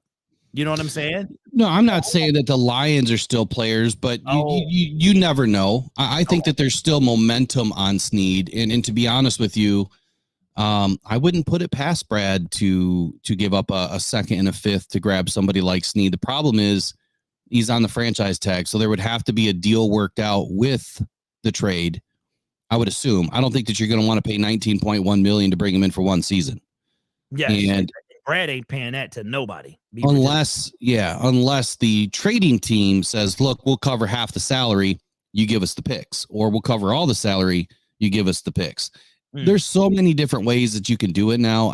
You know what I'm saying? No, I'm not saying that the Lions are still players, but you never know. I think that there's still momentum on Snead. And to be honest with you, I wouldn't put it past Brad to give up a second and a fifth to grab somebody like Snead. The problem is he's on the franchise tag, so there would have to be a deal worked out with the trade, I would assume. I don't think that you're going to want to pay $19.1 million to bring him in for one season. Yeah, and Brad ain't paying that to nobody. Unless the trading team says, look, we'll cover half the salary, you give us the picks, or we'll cover all the salary, you give us the picks. There's so many different ways that you can do it now.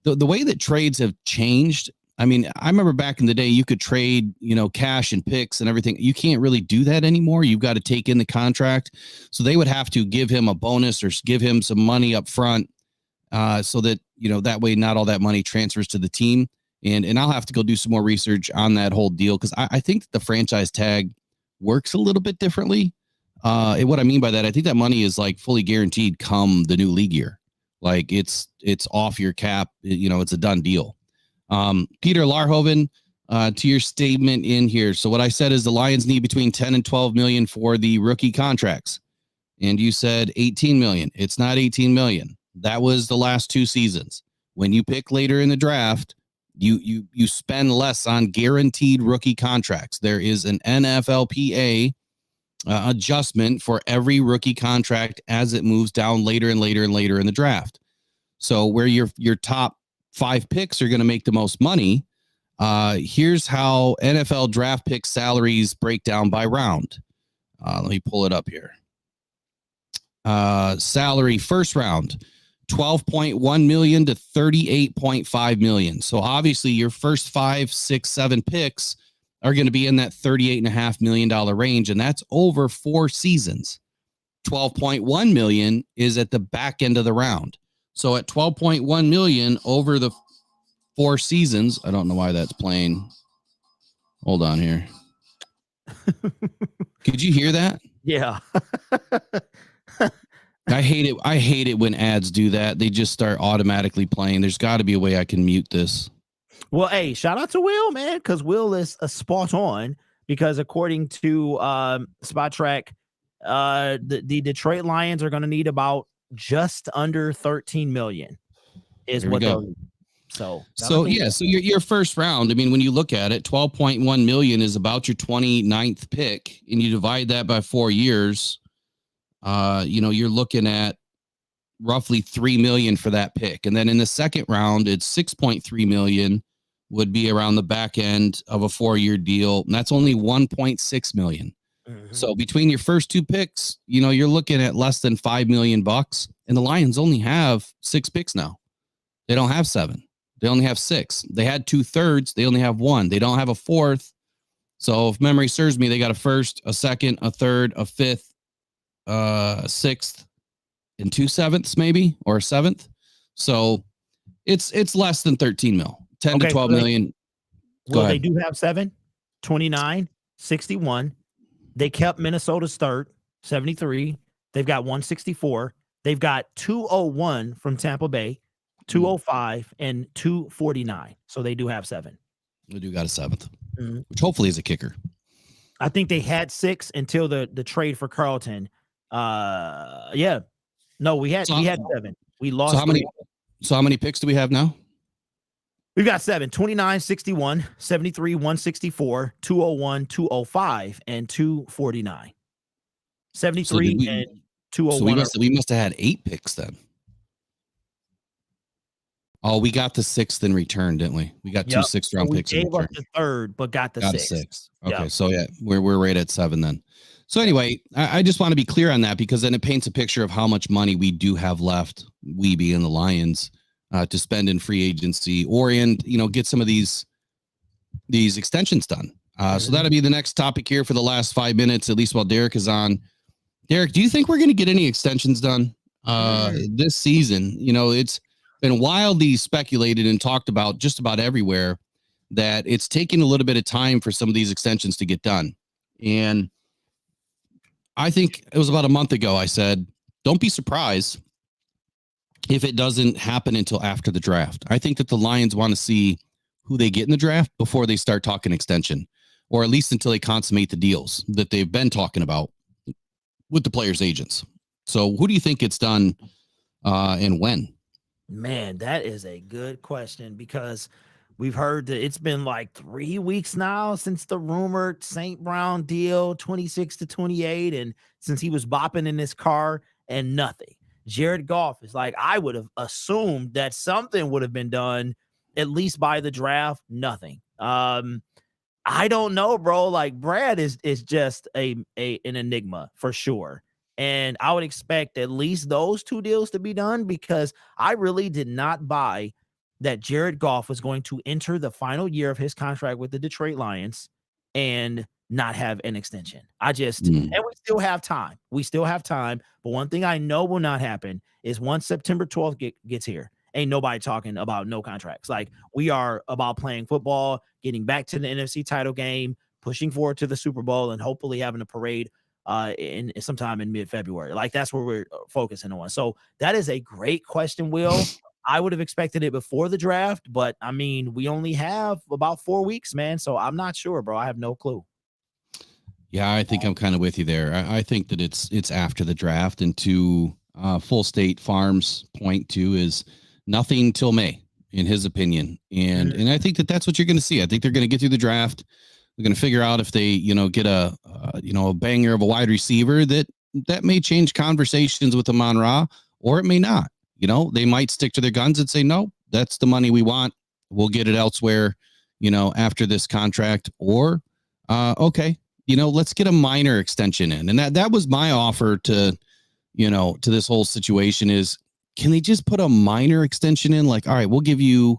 The way that trades have changed, I remember back in the day, you could trade, cash and picks and everything. You can't really do that anymore. You've got to take in the contract. So they would have to give him a bonus or give him some money up front so that, that way not all that money transfers to the team. And I'll have to go do some more research on that whole deal because I think that the franchise tag works a little bit differently. And what I mean by that, I think that money is like fully guaranteed come the new league year. Like it's off your cap. It's a done deal. Peter Larhoven, to your statement in here. So what I said is the Lions need between 10 and 12 million for the rookie contracts. And you said 18 million. It's not 18 million. That was the last 2 seasons. When you pick later in the draft, you spend less on guaranteed rookie contracts. There is an NFLPA adjustment for every rookie contract as it moves down later and later and later in the draft. So where your top 5 picks are going to make the most money. Here's how NFL draft pick salaries break down by round. Let me pull it up here. Salary first round, 12.1 million to 38.5 million. So obviously your first 5, 6, 7 picks are going to be in that $38.5 million range. And that's over 4 seasons. 12.1 million is at the back end of the round. So at 12.1 million over the 4 seasons, I don't know why that's playing. Hold on here. Could you hear that? Yeah. I hate it. I hate it when ads do that. They just start automatically playing. There's got to be a way I can mute this. Well, hey, shout out to Will, man, because Will is a spot on. Because according to Spot Track, the Detroit Lions are going to need about just under 13 million. Is what they're. So yeah, so your first round, I mean, when you look at it, 12.1 million is about your 29th pick, and you divide that by 4 years, you're looking at roughly 3 million for that pick. And then in the second round, it's 6.3 million would be around the back end of a 4-year deal. And that's only 1.6 million. Mm-hmm. So between your first 2 picks, you're looking at less than $5 million, and the Lions only have 6 picks now. They don't have 7. They only have 6. They had 2/3. They only have 1. They don't have a 4th. So if memory serves me, they got a 1st, a 2nd, a 3rd, a 5th, a 6th, and 2 7ths maybe, or a 7th. So it's less than 13 mil, 10 to 12 million. Well, they do have 7, 29, 61. They kept Minnesota's third, 73. They've got 164. They've got 201 from Tampa Bay, 205, and 249. So they do have 7. They do got a 7th, which hopefully is a kicker. I think they had 6 until the trade for Carlton. Yeah. No, we had 7. We lost. So how many picks do we have now? We've got 7, 29, 61, 73, 164, 201, 205, and 249. 73 and 201. So we must have had 8 picks then. Oh, we got the 6th in return, didn't we? We got 2 6th-round picks. We gave up the 3rd, but got the 6th. Okay, so yeah, we're right at 7 then. So anyway, I just want to be clear on that, because then it paints a picture of how much money we do have left, we being the Lions, to spend in free agency or get some of these extensions done. So that'll be the next topic here for the last 5 minutes, at least while Derek is on. Derek, do you think we're going to get any extensions done this season? It's been wildly speculated and talked about just about everywhere that it's taking a little bit of time for some of these extensions to get done. And I think it was about a month ago, I said, don't be surprised if it doesn't happen until after the draft. I think that the Lions want to see who they get in the draft before they start talking extension, or at least until they consummate the deals that they've been talking about with the players' agents. So who do you think gets done and when? Man, that is a good question, because we've heard that it's been like 3 weeks now since the rumored St. Brown deal, 26 to 28, and since he was bopping in his car and nothing. Jared Goff is like, I would have assumed that something would have been done at least by the draft. Nothing. I don't know, bro. Like, Brad is just an enigma for sure. And I would expect at least those 2 deals to be done, because I really did not buy that Jared Goff was going to enter the final year of his contract with the Detroit Lions and not have an extension. And we still have time. But one thing I know will not happen is once September 12th gets here, ain't nobody talking about no contracts. Like, we are about playing football, getting back to the NFC title game, pushing forward to the Super Bowl, and hopefully having a parade in sometime in mid-February. Like, that's where we're focusing on. So that is a great question, Will. I would have expected it before the draft, but I mean, we only have about 4 weeks, man. So I'm not sure, bro. I have no clue. Yeah, I think I'm kind of with you there. I think that it's after the draft, and to Full State Farms' point too is nothing till May, in his opinion. And I think that's what you're going to see. I think they're going to get through the draft. They're going to figure out if they, get a banger of a wide receiver that may change conversations with Amon-Ra, or it may not. They might stick to their guns and say, no, that's the money we want. We'll get it elsewhere, after this contract, or, okay, let's get a minor extension in. And that was my offer to this whole situation is, can they just put a minor extension in? Like, all right, we'll give you,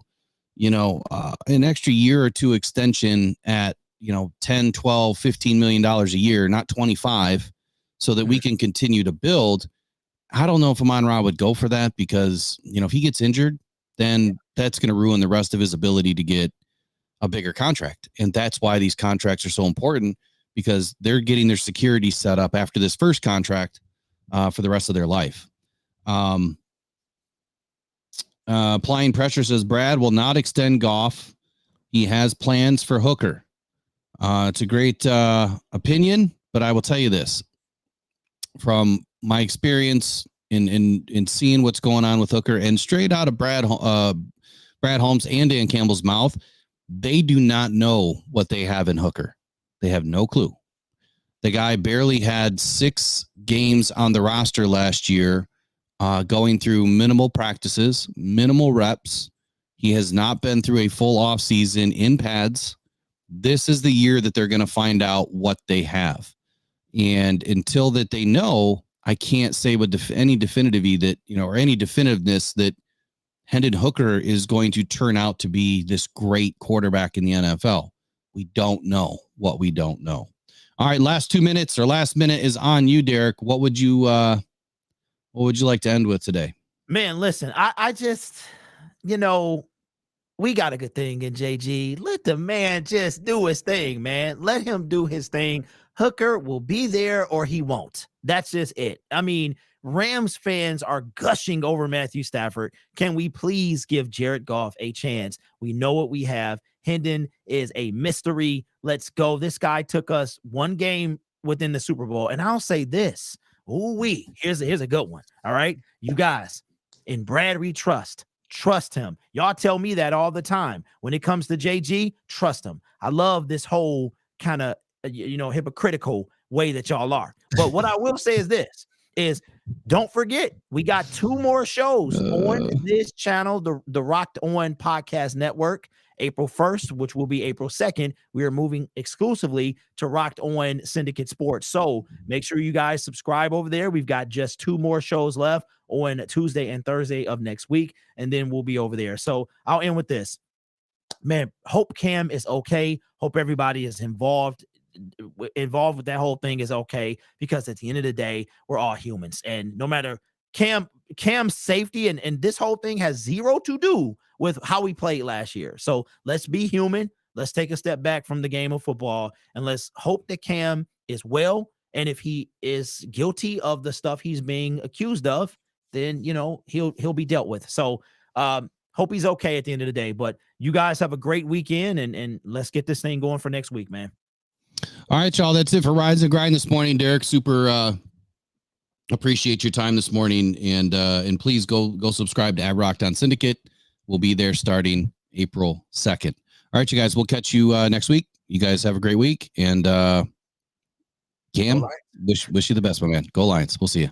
an extra year or 2 extension at, 10, 12, $15 million a year, not 25, so that we can continue to build. I don't know if Amon-Ra would go for that, because, if he gets injured, then that's going to ruin the rest of his ability to get a bigger contract. And that's why these contracts are so important, because they're getting their security set up after this first contract for the rest of their life. Applying pressure says Brad will not extend Goff. He has plans for Hooker. It's a great opinion, but I will tell you this from my experience in seeing what's going on with Hooker, and straight out of Brad Holmes and Dan Campbell's mouth, they do not know what they have in Hooker. They have no clue. The guy barely had 6 games on the roster last year, going through minimal practices, minimal reps. He has not been through a full off season in pads. This is the year that they're going to find out what they have. And until that they know, I can't say with any definitivity that, or any definitiveness that Hendon Hooker is going to turn out to be this great quarterback in the NFL. We don't know what we don't know. All right, last 2 minutes or last minute is on you, Derek. What would you like to end with today? Man, listen, I just, we got a good thing in JG. Let the man just do his thing, man. Let him do his thing. Hooker will be there or he won't. That's just it. I mean, Rams fans are gushing over Matthew Stafford. Can we please give Jared Goff a chance? We know what we have. Hendon is a mystery. Let's go. This guy took us 1 game within the Super Bowl. And I'll say this. Here's a good one. All right. You guys, in Brad we trust him. Y'all tell me that all the time. When it comes to JG, trust him. I love this whole kind of, hypocritical way that y'all are. But what I will say is this, is don't forget, we got 2 more shows on this channel, the Rocked On Podcast Network. April 1st, which will be April 2nd, we are moving exclusively to Rocked On Syndicate Sports. So make sure you guys subscribe over there. We've got just 2 more shows left on Tuesday and Thursday of next week, and then we'll be over there. So I'll end with this. Man, hope Cam is okay. Hope everybody is involved with that whole thing is okay, because at the end of the day, we're all humans. And no matter Cam's safety and this whole thing has zero to do with how we played last year. So let's be human. Let's take a step back from the game of football and let's hope that Cam is well. And if he is guilty of the stuff he's being accused of, then, he'll be dealt with. So hope he's okay at the end of the day. But you guys have a great weekend and let's get this thing going for next week, man. All right, y'all. That's it for Rise and Grind this morning. Derek, super appreciate your time this morning, and please go subscribe to Rocked On Syndicate. We'll be there starting April 2nd. All right, you guys. We'll catch you next week. You guys have a great week, and Cam, wish you the best, my man. Go Lions. We'll see you.